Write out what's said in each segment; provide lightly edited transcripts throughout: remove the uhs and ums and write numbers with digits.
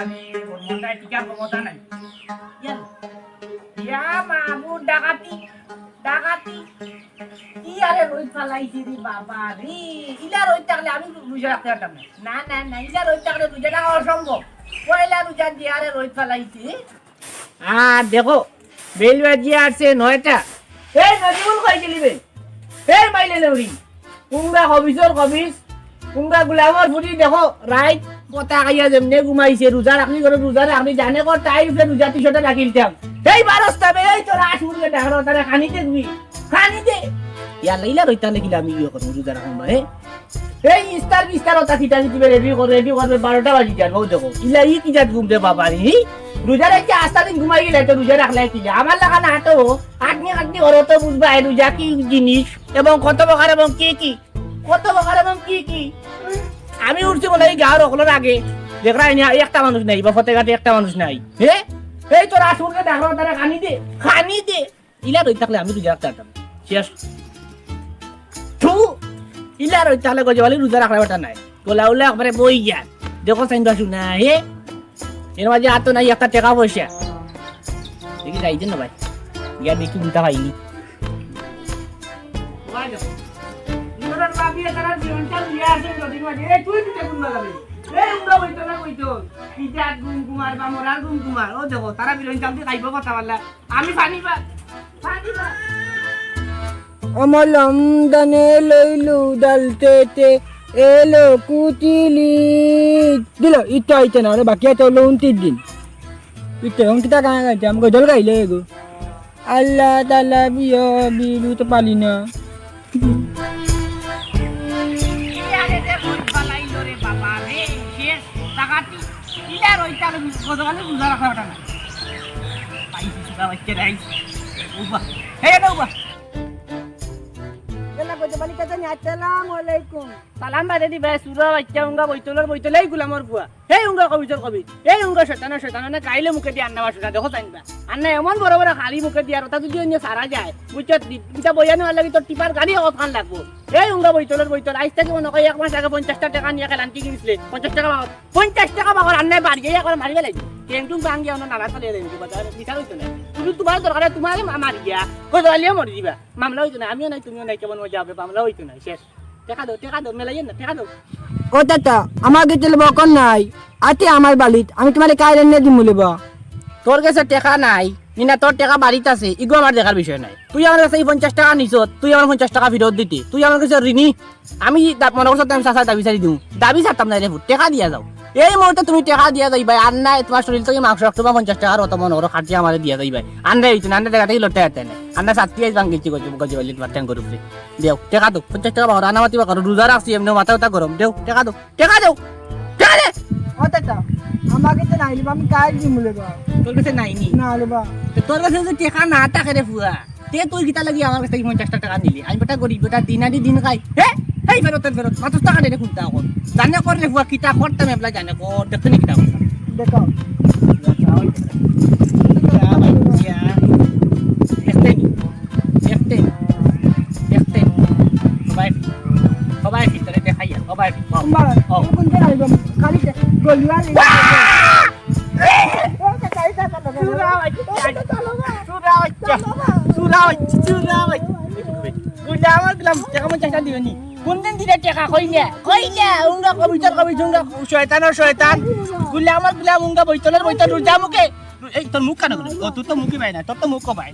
বাবারে মনটায় টিকার ক্ষমতা নাই ইয়া মামু ডাকাতি ডাকাতি কি আরে রই ফালাইছি রে বাবা রে ইলা রই থাকলে আমি রোজা রাখতে পারতাম না না না ইলা রই থাকলে রোজা রাখা অসম্ভব পয়লা রোজা দিয়ে আরে রই ফালাইছি দেখো বেল বাজিয়ে আসছে 9টা এই নজিবুল কই গেলি বে এই মাইলে লউরি কুমড়া কবিস কুমড়া গুলামর ফুটি দেখো রাইট কথা খাইয়া যেমনে ঘুমাইছে রোজা রাখলি করে রোজা রাখলি জানে কর তাই উপরে রোজা টি-শার্টে রাখিলতাম এই বারস্তা বে এই তোরা আশুরকে ডাকলো তারে খানিতে তুমি খানিতে ইয়া লাইলা রইতা লাগিলা আমি ইয়ে করব রোজা রাখম হে এই ইস্তার ওটা কিটা দিবে রেডি করবে 12টা বাজি যান ও দেখো ইলা ই কি জাত ঘুমতে বাবা রে রোজা রেখে আস্তা দিন ঘুমাই গেলে তো রোজা রাখলাই কি আমার লাগা না তো আটনি ওর তো বুঝবা এই রোজা কি জিনিস এবং কত প্রকার এবং কি আমি উঠছি বলে এই গাঁর ওগুলোর আগে দেখরা একটা মানুষ নাই বা ফতেঘাটে একটা মানুষ নাই হে এই তোর আসুরকে ডাকলো তারা খানি দে ইলা রই থাকলে আমি রোজা রাখতে পারতাম শেষ ইলা রই থাকলে গজে বলে রোজা রাখলে ওটা নাই গোলা উল্লা একবারে বই যান দেখো সাইন বাসু না হে এর মাঝে আর তো নাই একটা টাকা পয়সা দেখি যাইছেন না ভাই ইয়া দেখি উল্টা পাইনি অমলম দানে লইলু ডালতে এলো কুটিলি দিল ইটা আইতে না বাকি আছে হলো 29 দিন ইটা অঙ্কিতা গান গাইতে আমাকে জল গাইলে গো আল্লাহ তাআলা বিলু তো পালি না সালাম বাদে দিবা সুরা বাচ্চা উঙ্গা বইতলাই গুলামর বুয়া এই উঙ্গা কবি এই উঙ্গা শয়তান না গাইলে মুখে দিয়ে আন্না বাসুনা দেখো চাইবা আন্না এমন বড় বড় খালি মুখে দিয়ে আর ওটা যদি অন্য সারা যায় বুঝছত এটা বইয়া নেওয়ার লাগি তোর টিপার গাড়ি খান লাগবো এই উঙ্গা বইতল আজ থেকে মনে হয় 1 মাস আগে 50 টাকা নিয়ে খেলান্তি কিনছিলে 50 টাকা বাগর আন্নায় বাড়িয়ে এখন মারিয়ে লাগবে কেমটুম ভাঙ্গি অন্য নালা চলে যাবে বাজার বিচার হইতো না তুমি তোমার দরকার তোমার মারি গিয়া কোথাও মরি দিবা মামলা হইতো না আমিও নাই তুমিও নাই কেমন মজা হবে মামলা হইতো না শেষ টাকা দাও মেলাইয়েন না টাকা দাও ও দাদা আমার কাছে বকন নাই আতে আমার বালিত আমি তোমার কাইলে নে দিমু লব তোর কাছে টাকা নাই নিনা তোর টাকা বাড়িতে আছে ইগো আমার দেখার বিষয় নাই তুই আমার কাছে 50 টাকা নিছ তুই আমার 50 টাকা ফেরত দিতি তুই আমার কাছে ঋণী আমি মনে করছ আমি সাসা দাবি চাই দিউ দাবি ছাড়তাম না রে টাকা দিয়া যাও এই মুহূর্তে তুমি টাকা দিয়া যাই ভাই আর নাই তোমার শরীর থেকে মাংস রক্ত বা 50 টাকার অত মনে করো খাটি আমার দিয়া যাই ভাই আন্না হইতো না আন্না টাকাটাই লটে আতে না আন্না সাতটি আইজ ভাঙ্গিছি গজে বলি তোমার ট্যাঙ্ক করুপ দেও টাকা দাও 50 টাকা বাড়া নামাতি বা করো রোজা রাখছি এমনি মাথা উঠা গরম দেও টাকা দাও টাকা দে ও দাদা আমার কাছে নাই লব আমি কাইলে দিমু লব তোর কাছে নাই নি না লব তোর কাছে যে টাকা না থাকে রে ফুয়া তে তুই গিতা লাগি আমার কাছে 50 টাকা নিলি আমি বেটা গরিব বেটা দিন খাই হে এই ফেরত 50 টাকা দে কুনতা এখন জানে করলে ফুয়া কিতা করতাম এবলা জানে কো দেখনি কিতা দেখো সবাই ভিতরে দেখাইয়া সবাই কোন জায়গা আইব খালি গলিয়া কোনদিন দিলে টেকা কইলে উঙ্গা শয়তান গুলামার গুলাম উঙ্গা বইতল রোজা মুখে এই তোর মুখ কেন ও তুই তো মুখই পাই না তোর তো মুখ পাই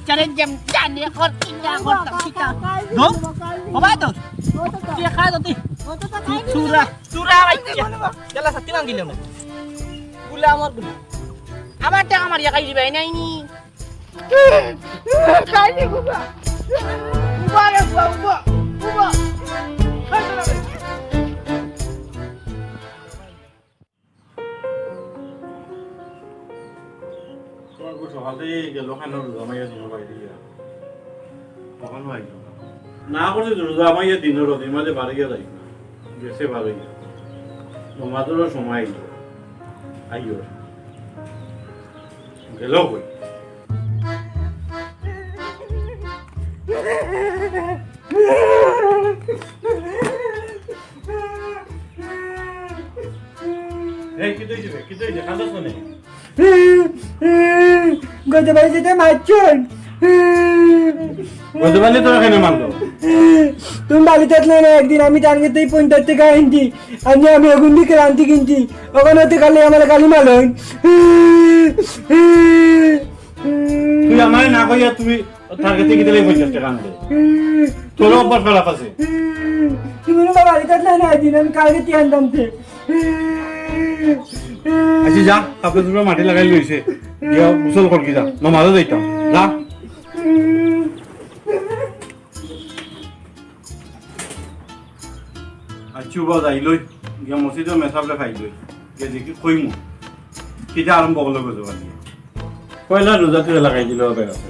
চলে যেম জানে কর কিনা করতাম কিটা দো বাবা তো দেখা দতি সুরা বাচ্চা চলা সত্যি মাঙ্গিলে না গুলামার গুলাম আমার টাকা মারিয়া খাই দিবাই নাই নি খাইনি বাবা রে বাবা না করছে রোজা আমাইয়া দিনের রোদ মাঝে বাড়িয়ে যাই না গেছে বাড়িয়ে তোমাদেরও সময় আইও গেল কই এই কি তুই কাঁদাস কোনে গতবার যেতে মারছন গতবারে তোরা কেন মারলো তুমি বাড়ি থাকলে না একদিন আমি তার কাছে 50 টাকা আনছি আমি এখন দিকে আনতে কিনছি ওখানে হতে গেলে আমার গালি মারলেন তুই আমায় না কইয়া তুমি তার কাছে কি দিলে 50 টাকা আনবে তোর অভ্যাস খারাপ আছে তুমি না বাড়ি থাকলে না একদিন আমি কালকে টি আনতাম আচ্ছা যা তারপরে তোমরা মাটি লাগাই লইছে গিয়া গোসল করকি যা নমাজে যাইতাম যা আচ্ছা বা যাই লই গিয়া মসজিদে মেসাবলে খাই লই গিয়া দেখি কইমু কিটা আরম্ভ করলো গজবানি পয়লা রোজা তুই লাগাই দিল বেড়াতে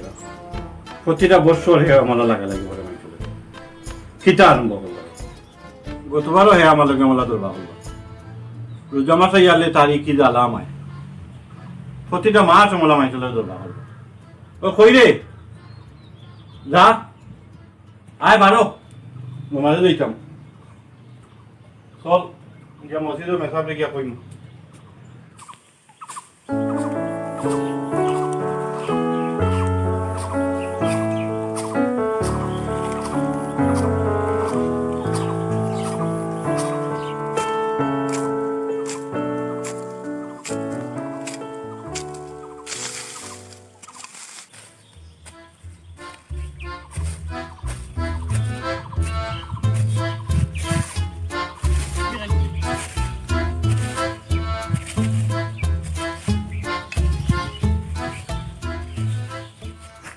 প্রতিটা বছর হে আমার লাগা লাগি বলে মাইছিল কিটা আরম্ভ করলো গতবারও হে আমার লগে মালা দরবা হলো রোজা মাসে ইয়ালে তারিখি জ্বালাম আয় প্রতিটা মাস মোলা মাইছিল দরবা হলো ও কই রে যা আয় বারো নমাজে যাইতাম চল গিয়া মসজিদে মেসাবলে গিয়া কইমু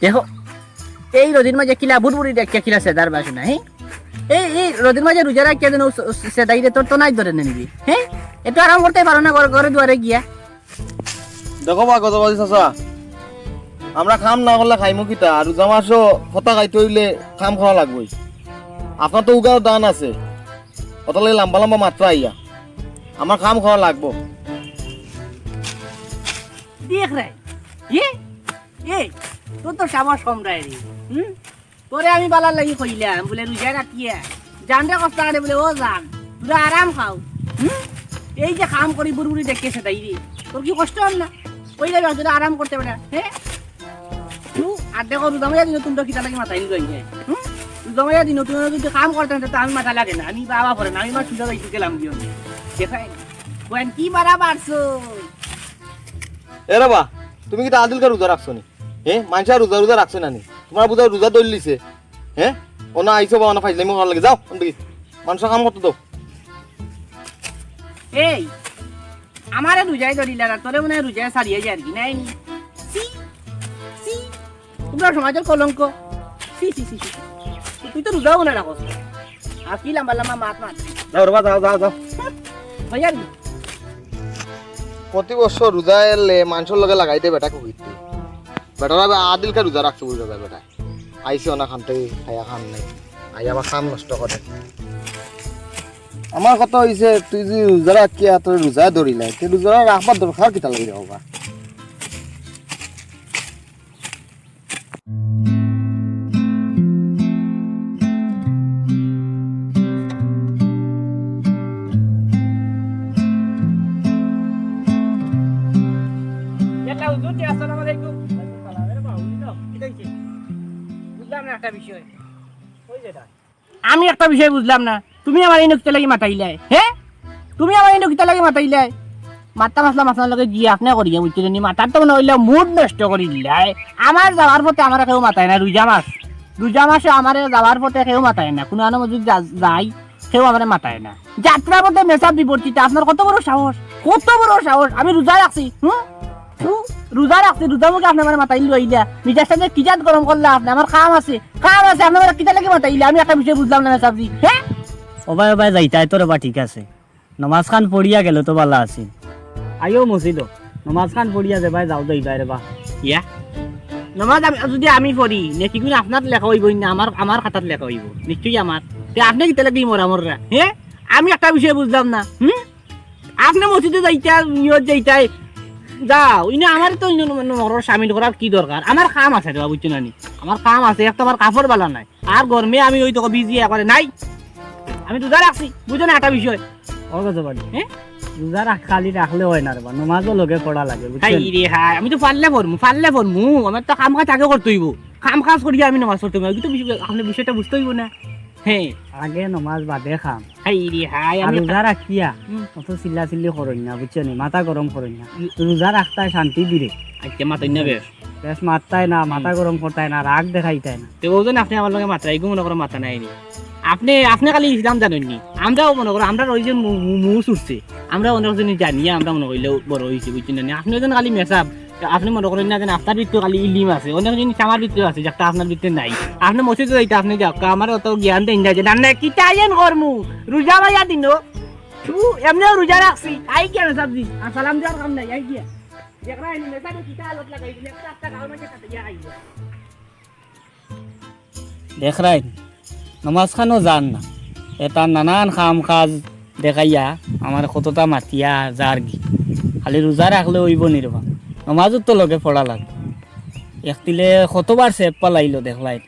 দেখো এই রোদির মাঝে কিলা বুড়বুড়ি দেখে কিলা সেদার বাসু না হ্যাঁ এই রোদির মাঝে রোজা রাখিয়া যেন সেদাই রে তোর তো নাই ধরে নিবি হ্যাঁ একটু আরাম করতে পারো না ঘরে দুয়ারে গিয়া দেখো বা গতবাজি চাচা আমরা খাম না করলে খাইমু কিতা আর রোজা মাসও ফটা খাইতে হইলে খাম খাওয়া লাগবই আপনার তো উগাও দান আছে অতলে লম্বা লম্বা মাত্রা আইয়া আমার খাম খাওয়া লাগবো দেখ রে এই তোর তো সাবাস কম রে তোরে আমি বালার লাগি কইলাম বলে রোজা রাখিয়া জানতে কষ্ট করে বলে ও জান তোরা আরাম খাও এই যে কাম করি বুড়বুড়ি দেখে সেটাই রে তোর কি কষ্ট হল না ওই যাবে তোরা আরাম করতে পারে হ্যাঁ আর দেখো রুদামাইয়া দিন তুমি তো কিতা লাগে মাথায় লই যায় রুদামাইয়া দিন তুমি যদি কাম করতে তো আমি মাথা লাগে না আমি বাবা পড়ে না আমি মা সুজা যাইতে গেলাম গিয়ে দেখাই কোন কি মারা পারছো এ রে বা তুমি কি আদিলকে রোজা রাখছো নি হ্যাঁ মানুষ রোজা রোজা রাখছো না নি তোমার বোধ রোজা দল লিছে হ্যাঁ ওনা আইসো বা ওনা ফাইজলামি খাওয়ার লাগে যাও মানুষের কাম করতে দাও এই আমারে রোজাই ধরিলা না তোরে মনে হয় রোজায় সারিয়ে যায় আর কি নাই সি সি তোমরা সমাজের কলঙ্ক সি সি সি সি তুই তো রোজাও না রাখস আর কি লম্বা লম্বা মাত মাত যাও রে বা যাও যাও যাও ভাইয়া প্রতি বছর রোজা এলে মানুষের লগে লাগাইতে বেটা কুকিতে বেটারা আদিলকে রোজা রাখছো বুঝা যায় বেটা আইসি ওনা খান থেকে খাইয়া খান নাই আই আবার খাম নষ্ট করে আমার কথা হইছে তুই যে রোজা রাখিয়া তোর রোজা ধরিলাই তুই রোজা রাখবার দরকার কিতা লাগি যাবা আমি একটা বিষয় বুঝলাম না তুমি আমার এই নকিতা লাগি মাতাইলাই হ্যাঁ তুমি আমার এই নকিতা লাগি মাতাইলাই মাতা মাসলা মাসলার লগে গিয়ে আপনি করিয়া বুঝতে নি মাতার তো মনে হইলে মুড নষ্ট করি দিলাই আমার যাওয়ার পথে আমার কেউ মাতায় না রোজা মাসে আমার যাওয়ার পথে কেউ মাতায় না কোনো আনো যদি যাই কেউ আমার মাতায় না যাত্রা পথে মেসাব বিবর্তিত আপনার কত বড় সাহস আমি রোজা রাখছি রোজা মুখে আপনি আমার মাতাই লইলা নিজের সাথে কিজাত গরম করলে আপনি আমার কাম আছে আপনার কিতা লাগে মাতাইলে আমি একটা বিষয় বুঝলাম না মেসাবজি হ্যাঁ ওবাই যাইতাই তোর বা ঠিক আছে নমাজ খান পড়িয়া গেল তো ভালো আছে আইও মসজিদ নমাজ খান পড়িয়া যে ভাই যাও দই বাইরে বা ইয়া নমাজ যদি আমি পড়ি নাকি কিন্তু আপনার লেখা হইব না আমার খাতার লেখা হইব নিশ্চয়ই আমার আপনি কিতা লাগে মরা হ্যাঁ আমি একটা বিষয় বুঝলাম না আপনি মসজিদে যাইতাই যাও ইনো আমার তো মরর সামিল করার কি দরকার আমার কাম আছে রে বুঝছো না আমার কাম আছে একটা আমার কাপড় বালা নাই আর গরমে আমি ওই তো বিজি একবারে নাই আমি রোজা রাখছি বুঝো না একটা বিষয় ও গজবাড়ি হ্যাঁ রোজা খালি রাখলে হয় না রে বা নমাজও লগে পড়া লাগে হাই বুঝছেন রে হাই আমি তো পারলে পড়মু আমার তো কাম কাজ আগে করতে হইব কাম কাজ করিয়া আমি নামাজ পড়তে হইব কিন্তু আপনি বিষয়টা বুঝতে হইব না হ্যাঁ আগে নমাজ বাদে খাম হাই রে হাই আর আমি রোজা রাখিয়া অত চিল্লা চিল্লি করেন না বুঝছেন মাথা গরম করেন না রোজা রাখতায় শান্তি দিলে আজকে মাতাই না বেশ বেশ মারতায় না মাথা গরম করতায় না রাগ দেখাইতায় না তো ওজন আপনি আমার লগে মাত্রা এগো মনে করো মাথা নাইনি আপনি খালি ইসলাম জানেননি আমরাও মনে করো আমরা ওই যে মুখ উঠছে আমরা অনেক জন জানি আমরা মনে করলেও বড় হয়েছে বুঝছেন না আপনি ওজন খালি মেসাব আপনি মনে করেন না যে আপনার ভিতরে খালি ইলিম আছে অনেক জিনিস আমার ভিতরে আছে যেটা আপনার ভিতরে নাই আপনি মসজিদে যাইতে আপনি যাও আমার অত জ্ঞান দেন না যে না কি তাইন করমু রোজা ভাইয়া দিন এমনিও রোজা রাখছি আই কেন সবজি আর সালাম দেওয়ার কাম নাই আই গিয়া দেখরা এনে মেসাবে কিটা আলোট লাগাই দিলে একটা গাল মাঝে কাটে গিয়া আই দেখ রাই নমাজ খানো জান না এটা নানান কাম কাজ দেখাইয়া আমার কতটা মাতিয়া যার গি খালি রোজা রাখলে হইব নির্বা নমাজত তো লগে পড়া লাগবে একতিলে কতবার সেপ পালাইলো দেখলাই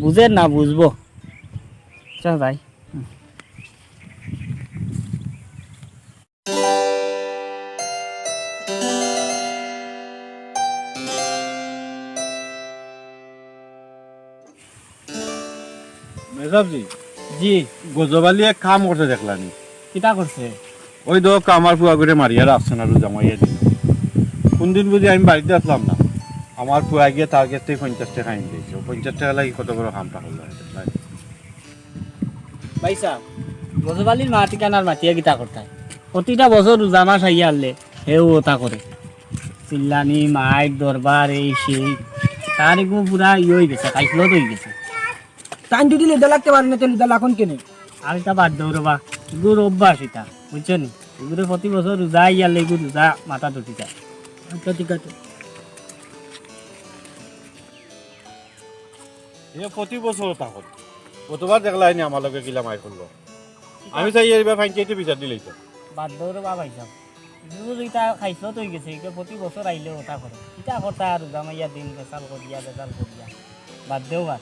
বুঝে না বুঝবো চল ভাই মেসাবজি জি গজবালি এক কাম করতে দেখলানি কিতা করছে ওই তো আমার ফুয়া করে মারিয়া রাখছে না জামাইয়া দিল কোন দিন বুঝি আমি বাড়িতে আসলাম না আমার ফুয়া গিয়ে তার কাছ থেকে 50 টাকা আইন দিয়েছে 50 টাকা লাগি কত বড় কামটা হলো ভাইসা গজবালির মা ঠিকানার মাতিয়া কিতা করতায় প্রতিটা বছর রোজা মাস আইয়া আনলে হেও ওটা করে চিল্লানি মাইক দরবার এই সেই তার এগুলো পুরা ইয়ে হয়ে গেছে কাইফলত হয়ে গেছে টাইম যদি লেদা লাগতে পারে না তাহলে লেদা লাখন কেনে আর এটা বাদ দেও রে বা এগুলোর অভ্যাস এটা বুঝছো নি এগুলো প্রতি বছর রোজা আইয়ালে এগুলো রোজা মাথা ধুতি যায় আচ্ছা ঠিক আছে এ প্রতি বছর তা করে কতবার দেখলাইনি আমার লগে গিলা মাই করলো আমি চাই এবার ফাইন কেটে বিচার দিলেই তো বাদ দেও রে বা ভাইসা এগুলো এটা খাইছত হয়ে গেছে এগুলো প্রতি বছর আইলে ওটা করে এটা কথা আর রোজা মাইয়া দিন বেসাল করিয়া বাদ দেও বাদ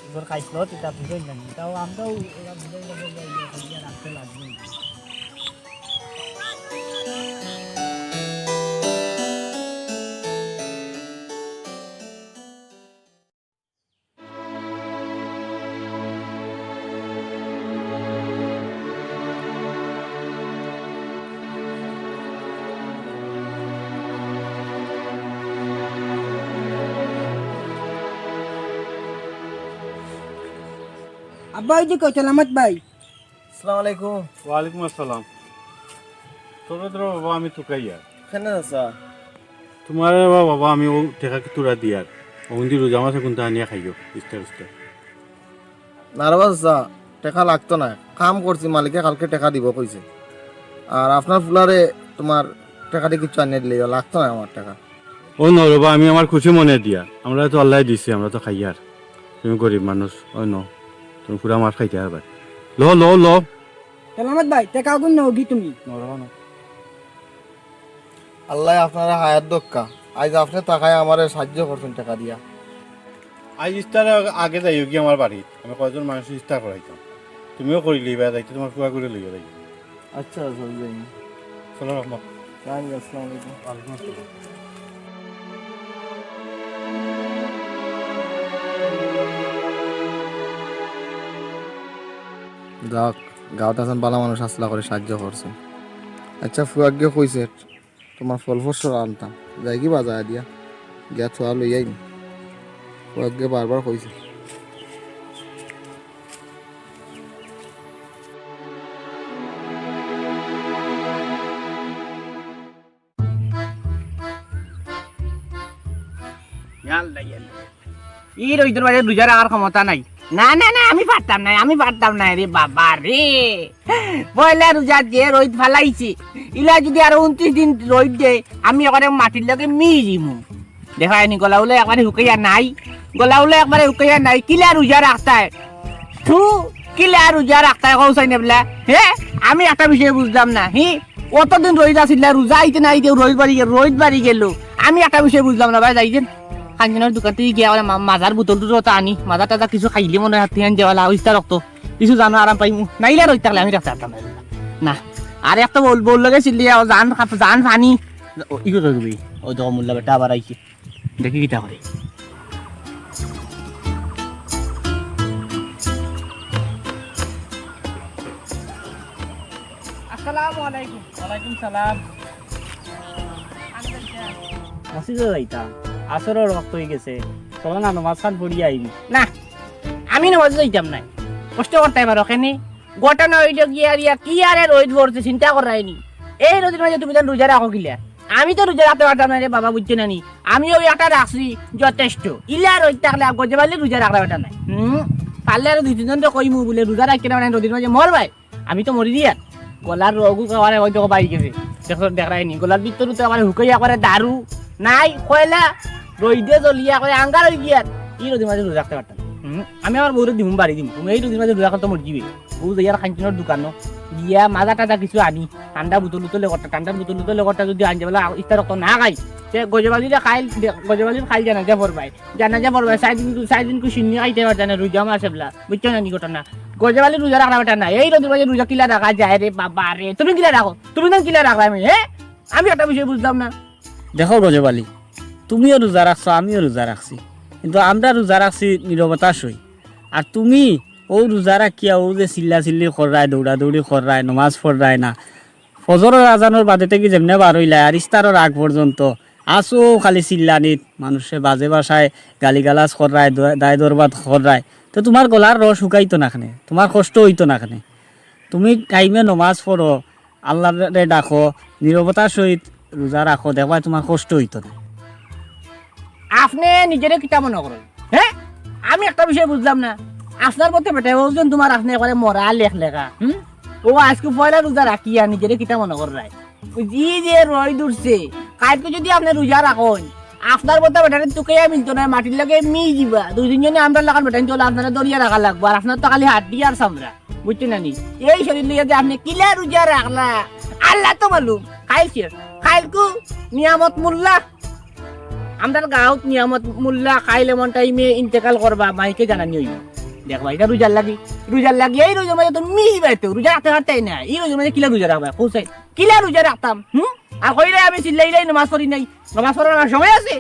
এগুলো খাইছত এটা বুঝেই জানি এটাও আমরাও এরা বুঝাই লাগে রাখতে লাগবে আব্বা ওই যে কই সালামত ভাই আসসালামু আলাইকুম ওয়ালাইকুম আসসালাম তোর তোর বাবা আমি তুকাইয়া কেনে আছা তোমার বাবা আমি ও টাকা কি তোরা দিয়ার ওন্দি রোজা মাসে কোনটা আনিয়া খাইও ইস্টার ইস্টার নার্ভাস আছা টাকা লাগতো না কাম করছি মালিকে কালকে টাকা দিব কইছে আর আপনার ফুলারে তোমার টাকাটি কিছু আনিয়ে দিলে লাগতো না আমার টাকা ও নরবা আমি আমার খুশি মনে দিয়া আমরা তো আল্লাহ দিছে আমরা তো খাইয়ার তুমি গরিব মানুষ ও ন তুমি পুরা মাছ খাইতে আর ভাই ল ল ল সালামত ভাই টাকা গুণ নাও কি তুমি নরবা না আল্লাহ আপনারা হায়াত দক্কা আজ আপনি টাকায় আমার সাহায্য করছেন টাকা দিয়া আজ ইস্টার আগে যাইও কি আমার বাড়ি আমি কয়জন মানুষ ইস্টার করাইতাম তুমিও করিলি বা যাইতে তোমার পুয়া করে লইয়া যাই আচ্ছা চল যাই চলো রহমত আসসালামু আলাইকুম ওয়ালাইকুম আসসালাম যাক গাঁৱত এজন বালা মানুষ আসলা করে সাহায্য করছে আচ্ছা ফুয়াকে কইছে তোমার ফল ফসল আনতাম যাই কি বাজার দিয়া গিয়া ছোয়া লই আইন ফুয়াকে বারবার কইছে ই রইদের বাড়ি রোজা রাখার ক্ষমতা নাই না না না আমি পারতাম না রে বাবা রে পয়লা রোজা দিয়ে রোদ ফালাইছি ইলা যদি আরো 29 দিন রোদ দে আমি একবারে মাটির লগে মিজিমু দেখা নি গলাউলে একবারে হুকাইয়া নাই কিলা রোজা রাখতায় থু কিলা রোজা রাখতায় কৌসাই নেবলা হে আমি একটা বিষয় বুঝলাম না হি কতদিন রোদ আছিল রোজা আইতে না আইতে রোদ বাড়ি গেল আমি একটা বিষয় বুঝলাম না ভাই যাইছেন কাঞ্চনের দোকান থেকে গিয়া মাজার বোতলটো তো আনি মাজা টাজা কিছু খাইলে মনে হয় হাতে আন দেওয়ালা ইস্তা রক্ত কিছু জানো আরাম পাইমু নাইলে রই থাকলে আমি রাখতে পারতাম না আর একটা বল লাগে ছিলি জান পানি ই করবি ওই তো মোল্লা বেটা আবার আইছে দেখি কিটা করে আসসালামু আলাইকুম। ওয়ালাইকুম সালাম। মসজিদে যাইতাম, আসরের রক্ত হয়ে গেছে, চলো না নমাজ খান পড়িয়ে আইবি। না আমি নামাজ যাইতাম নাই, কষ্ট করতে পারো ওখানে ঘটনা হইল গিয়া কি আরে রোদ পড়ছে চিন্তা করাইনি। এই রোদের মাঝে তুমি তো রোজা রাখো কিলা, আমি তো রোজা রাখতে পারতাম না রে বাবা, বুঝছো না নি? আমিও একটা রাখছি যথেষ্ট, ইলা রোদ থাকলে গজে পারলে রোজা রাখতে পারতাম না। পারলে আর দুই তিনজন তো কইমু বলে রোজা রাখতে না রোদের মাঝে মর ভাই, আমি তো মরি দিয়া গলার রগু খাওয়ারে হয়তো বাড়ি গেছে দেখাইনি, গলার ভিতরে তো আমার হুকাইয়া করে দারু নাই কয়লা রইদে জ্বলিয়া করে আঙ্গার হয়ে গিয়া ই রোদের মাঝে রোজা রাখতে পারতাম। আমি আমার বউরে দিম বাড়ি দিম, তুমি এই রোদের মাঝে রোজা করতে মর দিবে। বউ যাইয়ার খাঞ্চনের দোকানো গিয়া মাজা টাজা কিছু আনি, ঠান্ডা বোতল উতলে করটা, ঠান্ডার বোতল উতলে করটা যদি আনতে বলে ইস্তার রক্ত না খাই সে গজবালিরা খাইল, গজবালির খাইল জানাজা পড়বাই, জানাজা পড়বাই 4 দিন সিন্নি খাইতে পারত না, রোজা মাস এবলা, বুঝছো না নি ঘটনা? গজবালি রোজা রাখা বেটা না, এই রোদের মাঝে রোজা কিলা রাখা যায় রে বাবা রে? তুমি কিলা রাখো, তুমি তো কিলা রাখলা? আমি একটা বিষয় বুঝলাম না। দেখো গজবালি, তুমিও রোজা রাখছো, আমিও রোজা রাখছি, কিন্তু আমরা রোজা রাখছি নীরবতা সই, আর তুমি ও রোজা রাখিয়া ও যে চিল্লা চিল্লি করায়, দৌড়া দৌড়ি করায়, নমাজ পড়ায় না, ফজরের আজানোর বাদে থেকে যেমনে বার হইলা আর ইস্তারের আগ পর্যন্ত আসো খালি চিল্লানিত, মানুষে বাজে বাসায় গালিগালাজ করায়, দায় দরবাদ করায়, তো তোমার গলার রস শুকাইতো নাখানে, তোমার কষ্ট হইতো নাখানে। তুমি টাইমে নমাজ পড়ো, আল্লাহরে ডাকো, নীরবতার সহিত রোজা রাখো, দেখবা তোমার কষ্ট হইতো না। আপনি নিজেরে কিতা মনে করেন? আমি একটা বিষয় বুঝলাম না, আপনার পথে বেটা ওজন তোমার আপনি একবারে মরা লেখা ও আজকে পয়লা রোজা রাখিয়া নিজেরে কিতা মনে করায়? জি যে রয় দূরছে কালকে যদি আপনি রোজা রাখেন আপনার পথে বেটারে তোকে মিলতো না, মাটির লাগে মি দিবা, 2 জনে আমরা লাগান বেটা চলে আপনারা দরিয়া রাখা লাগবো, আর আপনার তো খালি হাড্ডি আর চামড়া, বুঝছো না নি? এই শরীর লইয়া যে আপনি কিলা রোজা রাখলা আল্লাহ তো মালুম। খাইছে খাইলকু নিয়ামত মোল্লা, আমরা গাঁৱত নিয়ামত মোল্লা খাইলে মন টাইমে ইন্তেকাল করবা, মাইকে জানানি হইব দেখবা এটা রোজার লাগি এই রোজার মাঝে তো মিহি বাইতো রোজা রাখতে পারতাই না, এই রোজার মাঝে কিলা রোজা রাখবা কোথায় কিলা রোজা রাখতাম? আর কইলে আমি চিল্লাই নমাজ পড়ি নাই, নমাজ পড়ার সময় আছে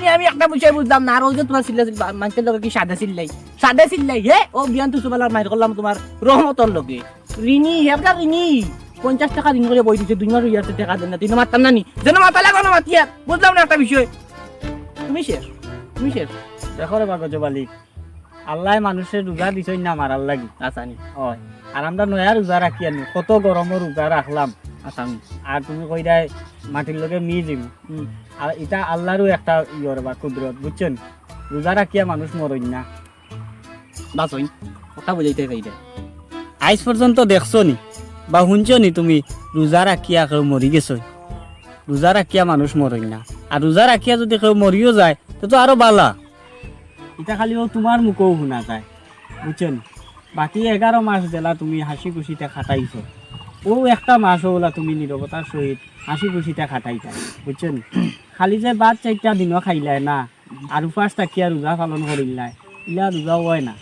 নি? আমি একটা বিষয় বুঝলাম না, আর ওই যে তোমার চিল্লা মানুষের লোক কি সাদা চিল্লাই ও বিয়ান তো সুবালার মাইর করলাম তোমার রহমতর লোকে ঋণী হেবটা ঋণী 50 টাকা ঋণ করে বই দিচ্ছে, 2 মাস হইয়াছে টাকা দেন না, 3 মারতাম না নি যেন মাথা লাগো না মাতিয়া, বুঝলাম না একটা বিষয়। তুমি শেষ দেখো রে গজবালি, আল্লাহ মানুষের রোজা দিছই না মারার লাগি আসানি হয়, আর আমরা নয়া রোজা রাখি আনি, কত গরমের রোজা রাখলাম আসামি, আর তুমি কইরাই মাটির লগে মি দিব, আর এটা আল্লাহরও একটা ইয়র বা কুদরত, বুঝছেন? রোজা রাখিয়া মানুষ মরইন না, বাসই কথা বুঝাইতে চাইতে আজ পর্যন্ত দেখছো নি বা শুনছো নি তুমি রোজা রাখিয়া কেউ মরি গেছো? রোজা রাখিয়া মানুষ মরইন না, আর রোজা রাখিয়া যদি কেউ মরিও যায় তো আরো বালা, এটা খালি তোমার মুখেও শোনা যায়, বুঝছেন? বাকি 11 মাস জেলা তুমি হাসি খুশিতে খাটাইছো, ও একটা মাস ওলা তুমি নীরবতার সহিত হাসি খুশিতে খাটাইতা, বুঝছেন? খালি যে বাদ 4টা দিনও খাইলাই না, আর উপাস থাকিয়া রোজা পালন করিলাই, ইলা রোজা হয় না,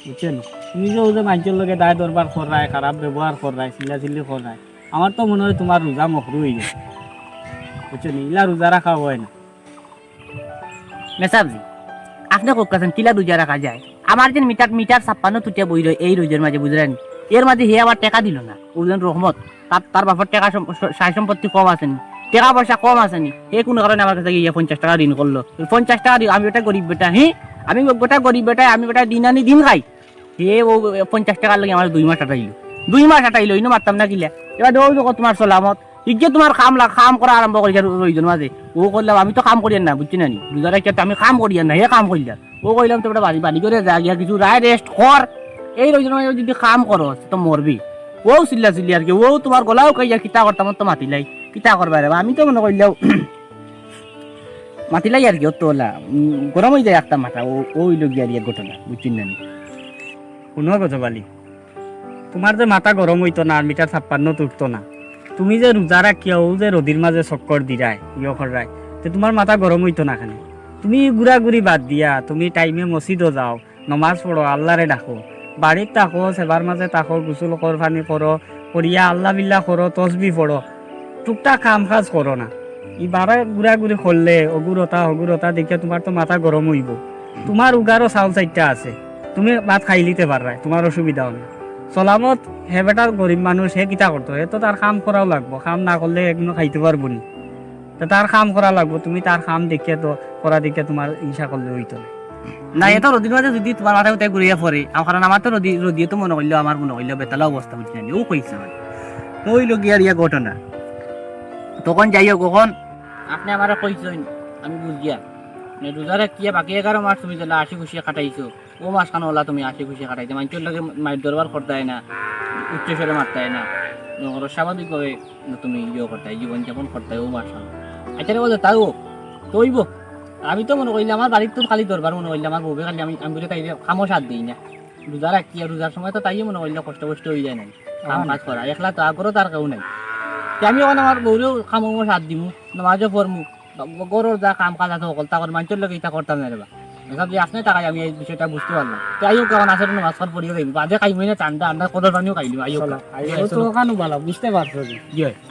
বুঝছেন? তুমি যে মানুষের লগে দায় দরবার করায়, খারাপ ব্যবহার করায়, চিল্লা চিল্লি করায়, আমার তো মনে হয় তোমার রোজা মখরু হয়ে গেছে, বুঝছেন? ইলা রোজা রাখা হয় না। মেসাবজি আপনি কোকাছেন কিলা রোজা রাখা যায়? আমার যে মিটার 56 তুটিয়া বই রয় এই রোজার মাঝে, বুঝলেন? এর মাঝে হে আবার টাকা দিল না, বুঝলেন? রহমত তার বাপর টাকা সাই সম্পত্তি কম আসেনি, টাকা পয়সা কম আসেনি, এই কোনো কারণে আমার কাছে গিয়ে 50 টাকা ঋণ করলো। 50 টাকা আমি ওটা গরিব বেটা, আমি গোটা গরিব বেটা, আমি ওটা দিন আনি দিন খাই, হে ও 50 টাকার লাগে আমার 2 মাস আটাইলো ইনো মারতাম না কিলা। এবার দেখো তোমার সলামত ইজ্জে তোমার কাম করা আরম্ভ করেছে রইজন মাঝে, ও করলাম আমি তো কাম করিয়ান না, বুঝছি না নি? রোজা রাখি আমি কাম করিয়ান না, হে কাম করিলাম, ও কইলাম তোমরা বাড়ি করে যা গিয়া কিছু রায় রেস্ট কর, এই রইজন মাঝে যদি কাম করো তো মরবি। ও চিল্লা আর কি, ও তোমার গলাও কইয়া কিতা করতাম তো মাতিলাই, কিতা করবা রে? আমি তো মনে করলাম মাতিলাই আর কি, ও তোলা গরম হয়ে যায় একটা মাথা, ওই লোক গিয়া ঘটনা, বুঝছি না নি? শুনো গজবালি, তোমার যে মাথা গরম হইতো না, আর মিটার 56 তুটতো না, তুমি যে রোজা রাখিয়া ও যে রদির মাঝে চক্কর দিরাই ইয়ে করাই, তো তোমার মাথা গরম হইতো না খানে? তুমি ঘুরাঘুরি বাদ দিয়া তুমি টাইমে মসজিদও যাও, নমাজ পড়ো, আল্লাহরে ডাকো, বাড়িত থাকো, সেবার মাঝে থাকো, গোসল কর পানি করো, করিয়া আল্লাহ বিল্লাহ করো তসবি পড়ো টুকটাক কাম কাজ করো না ই বারা ঘুরা ঘুরি করলে অগুরতা দেখে তোমার তো মাথা গরম হইব তোমার উগারও চাউল চাইটা আছে তুমি ভাত খাই লিতে পাররা তোমার অসুবিধা হবে চলামত হে বেটার গরিব মানুষ হে কিতা করতো হে তো তার কাম করাও লাগবো কাম না করলে একদিনও খাইতে পারবো নি তো তার কাম করা লাগবো তুমি তার কাম দেখে তো করা দেখে তোমার ইচ্ছা করলে হইতো না না এটা রদির মাঝে যদি তোমার মাথায় উঠে ঘুরিয়া পড়ে কারণ আমার তো রদিয়ে তো মনে করলেও আমার মনে করলেও বেতালা অবস্থা বুঝছি না ও কইছে মানে কইল গিয়া রিয়া ঘটনা তখন যাইও কখন আপনি আমার কইছেন আমি বুঝিয়া রোজারে কিয়া বাকি 11 মাস তুমি যেন হাসি খুশি কাটাইছো ও মাস খান ওলা তুমি হাসি খুশি কাটাইতে মানুষের লগে মায়ের দরবার করতে হয় না উচ্চস্বরে মারতে হয় না স্বাভাবিকভাবে তুমি ইয়ে করতে হয় জীবনযাপন করতে হয় ও মাস খান আচ্ছা বলতো তাও তৈব আমি তো মনে করলে আমার বাড়ির তো খালি দরবার মনে করলে আমার বউকে খালি আমি বলে তাই খামোশ হাত দিই না রোজা রাখি আর রোজার সময় তো তাইও মনে করলে কষ্ট হয়ে যায় না কাম কাজ করা একলা তো আগরও তার কেউ নাই আমি এখন আমার বউরেও খামোশ হাত দিমু নামাজও পড়মু গরুর যা কাম কাজ আছে সকল তাকর মানুষের লোক এটা করতাম না রে বা যে আপনি টাকায় আমি এই বিষয়টা বুঝতে পারলাম তো আইও কেমন আছে নামাজ পড়িয়ে যাইব বাদে খাইবই না ঠান্ডা ঠান্ডা কদর পানিও খাইলি আইও তো ওখানে ভালো বুঝতে পারছো জি হয়